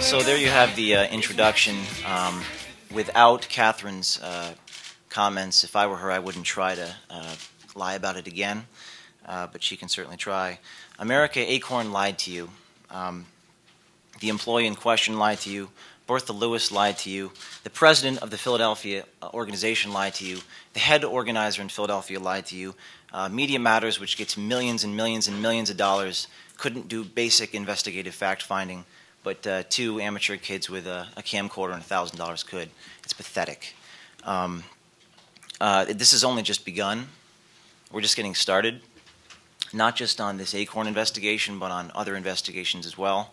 So there you have the introduction. Without Catherine's comments, if I were her, I wouldn't try to lie about it again, but she can certainly try. America, ACORN lied to you. The employee in question lied to you. Bertha Lewis lied to you. The president of the Philadelphia organization lied to you. The head organizer in Philadelphia lied to you. Media Matters, which gets millions and millions and millions of dollars, couldn't do basic investigative fact-finding, but two amateur kids with a camcorder and $1,000 could. It's pathetic. This has only just begun. We're just getting started, not just on this ACORN investigation, but on other investigations as well.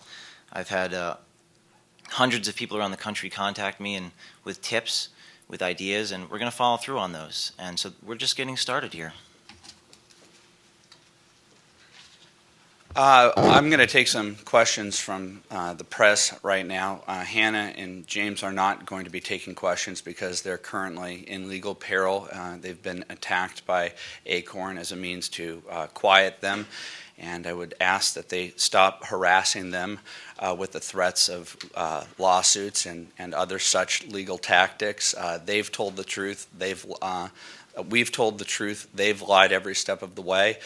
I've had hundreds of people around the country contact me and with tips, with ideas, and we're going to follow through on those. And so we're just getting started here. I'm going to take some questions from the press right now. Hannah and James are not going to be taking questions because they're currently in legal peril. They've been attacked by ACORN as a means to quiet them, and I would ask that they stop harassing them with the threats of lawsuits and other such legal tactics. They've told the truth. We've told the truth. They've lied every step of the way,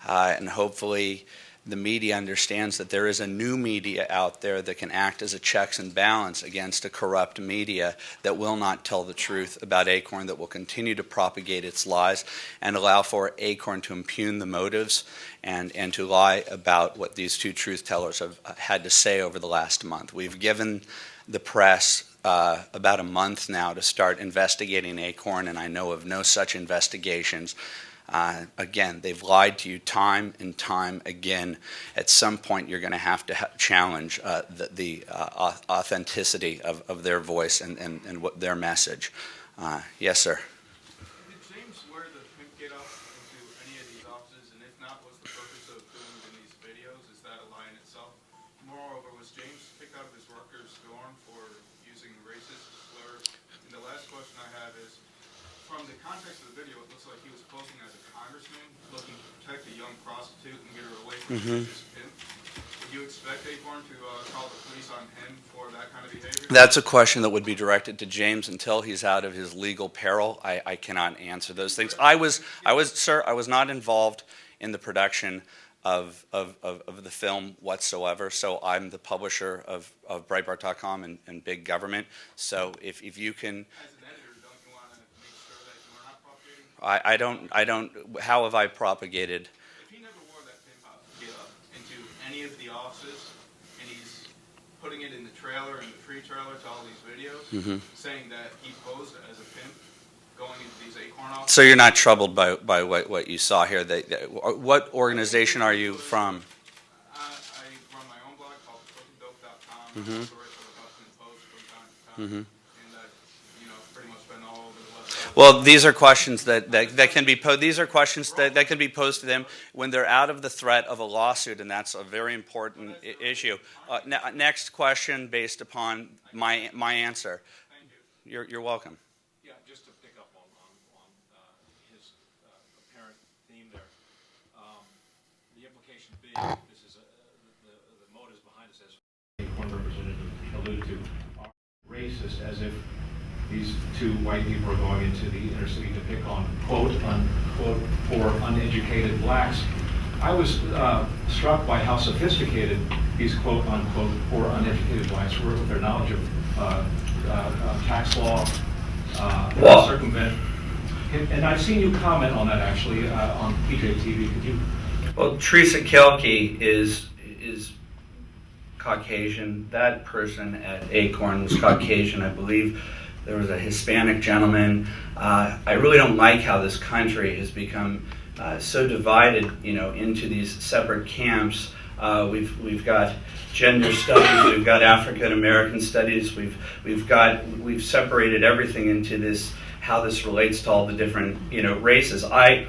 and hopefully the media understands that there is a new media out there that can act as a checks and balance against a corrupt media that will not tell the truth about ACORN, that will continue to propagate its lies and allow for ACORN to impugn the motives and to lie about what these two truth tellers have had to say over the last month. We've given the press about a month now to start investigating ACORN, and I know of no such investigations. Again, they've lied to you time and time again. At some point, you're going to have to challenge the authenticity of their voice and what their message. Yes, sir. Did James wear the pimp get up into any of these offices? And if not, what's the purpose of doing it in these videos? Is that a lie in itself? Moreover, was James picked out of his Rutgers dorm for using racist slurs? And the last question I have is, from the context of the video, it looks like he was posing as a congressman looking to protect a young prostitute and get her away from this pimp. Would you expect ACORN to call the police on him for that kind of behavior? That's a question that would be directed to James until he's out of his legal peril. I cannot answer those things. Sir, I was not involved in the production of the film whatsoever. So I'm the publisher of Breitbart.com and Big Government. So if you can. I don't, how have I propagated? If he never wore that pimp out get up into any of the offices, and he's putting it in the trailer and the free trailer to all these videos, saying that he posed as a pimp going into these ACORN offices. So you're not troubled by what you saw here? What organization are you from? I run my own blog called CookingDope.com. I also write for the Huffington Post from time to time. Well, these are questions that can be that can be posed to them when they're out of the threat of a lawsuit, and that's a very important issue. Next question, based upon my answer. Thank you. You're welcome. Yeah, just to pick up on his apparent theme there. The implication being, this is the motives behind this, as one representative alluded to, are racist, as if these two white people are going into the inner city to pick on, quote, unquote, poor, uneducated blacks. I was struck by how sophisticated these, quote, unquote, poor, uneducated blacks were with their knowledge of tax law, circumvent. And I've seen you comment on that, actually, on PJTV. Could you? Well, Teresa Kelke is Caucasian. That person at ACORN was Caucasian, I believe. There was a Hispanic gentleman. I really don't like how this country has become so divided, into these separate camps. We've got gender studies, we've got African American studies, we've separated everything into this, how this relates to all the different races. I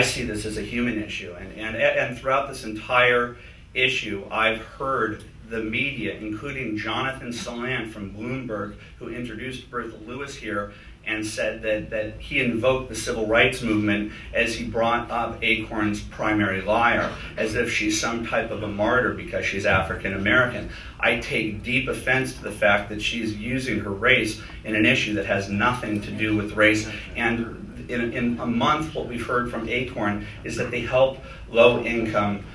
see this as a human issue, and throughout this entire issue, I've heard the media, including Jonathan Salant from Bloomberg, who introduced Bertha Lewis here, and said that he invoked the civil rights movement as he brought up ACORN's primary liar, as if she's some type of a martyr because she's African American. I take deep offense to the fact that she's using her race in an issue that has nothing to do with race. And in a month, what we've heard from ACORN is that they help low-income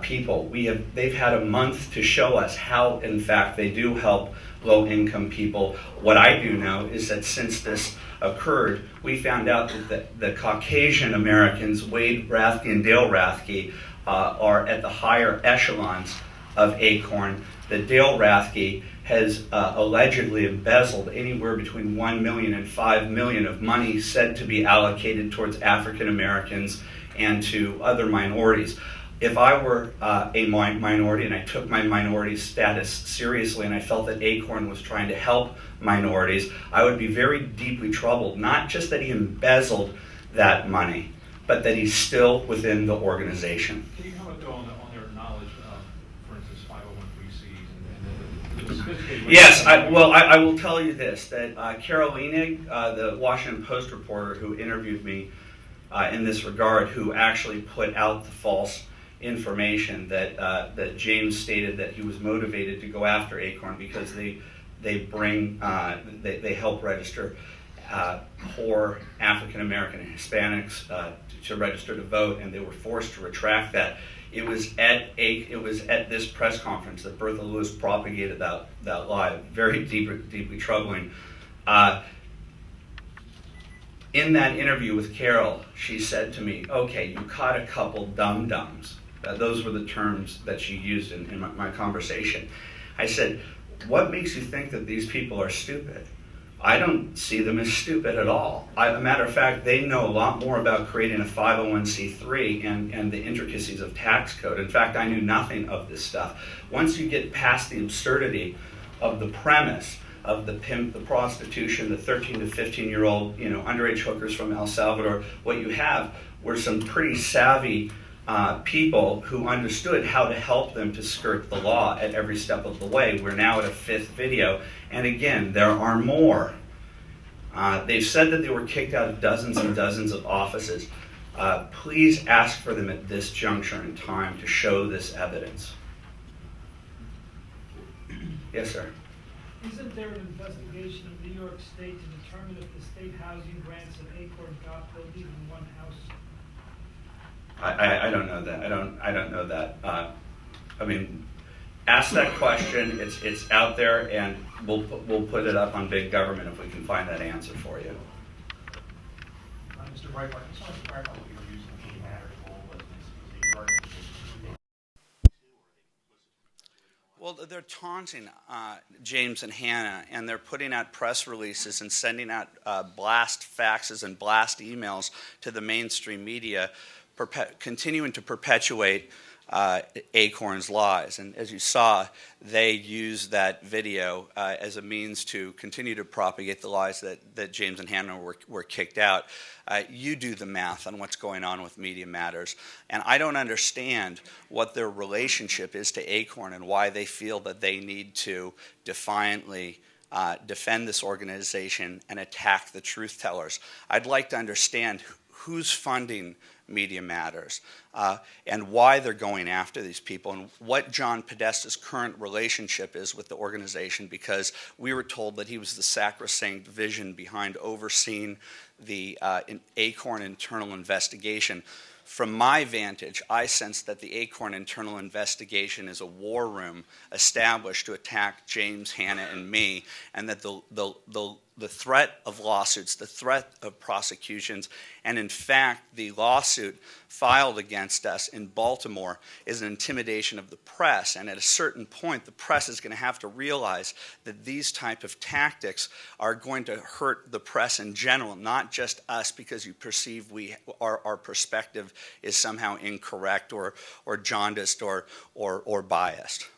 people. They've had a month to show us how, in fact, they do help low-income people. What I do know is that since this occurred, we found out that the Caucasian Americans, Wade Rathke and Dale Rathke, are at the higher echelons of ACORN. That Dale Rathke has allegedly embezzled anywhere between $1 million and $5 million of money said to be allocated towards African Americans and to other minorities. If I were a minority and I took my minority status seriously and I felt that ACORN was trying to help minorities, I would be very deeply troubled, not just that he embezzled that money, but that he's still within the organization. Can you comment though on their knowledge of, for instance, 501(c)(3)s and the sophisticated... Yes, I will tell you this, that Carol Lenig, the Washington Post reporter who interviewed me in this regard, who actually put out the false information that James stated that he was motivated to go after ACORN because they help register poor African American and Hispanics to register to vote, and they were forced to retract that. It was at this press conference that Bertha Lewis propagated that lie. Very deeply troubling. In that interview with Carol, she said to me, "Okay, you caught a couple dum-dums." Those were the terms that she used in my conversation. I said, "What makes you think that these people are stupid?" I don't see them as stupid at all. A matter of fact, they know a lot more about creating a 501c3 and the intricacies of tax code. In fact, I knew nothing of this stuff. Once you get past the absurdity of the premise of the pimp, the prostitution, the 13 to 15-year-old, underage hookers from El Salvador, what you have were some pretty savvy people who understood how to help them to skirt the law at every step of the way. We're now at a 5th video, and again, there are more. They've said that they were kicked out of dozens and dozens of offices. Please ask for them at this juncture in time to show this evidence. Yes, sir. Isn't there an investigation of New York State to determine if the state housing grants that ACORN got built even one house? I don't know that. I don't know that. Ask that question. It's out there, and we'll put it up on Big Government if we can find that answer for you. Mr. Breitbart, I just want to clarify what you were using the matter role was a regarding Well, they're taunting James and Hannah, and they're putting out press releases and sending out blast faxes and blast emails to the mainstream media, continuing to perpetuate ACORN's lies. And as you saw, they used that video as a means to continue to propagate the lies that James and Hannah were kicked out. You do the math on what's going on with Media Matters. And I don't understand what their relationship is to ACORN and why they feel that they need to defiantly defend this organization and attack the truth tellers. I'd like to understand who's funding Media Matters, and why they're going after these people, and what John Podesta's current relationship is with the organization, because we were told that he was the sacrosanct vision behind overseeing the ACORN internal investigation. From my vantage, I sense that the ACORN internal investigation is a war room established to attack James, Hannah, and me, and that the threat of lawsuits, the threat of prosecutions, and in fact, the lawsuit filed against us in Baltimore is an intimidation of the press. And at a certain point, the press is going to have to realize that these type of tactics are going to hurt the press in general, not just us because you perceive our perspective is somehow incorrect or jaundiced or biased.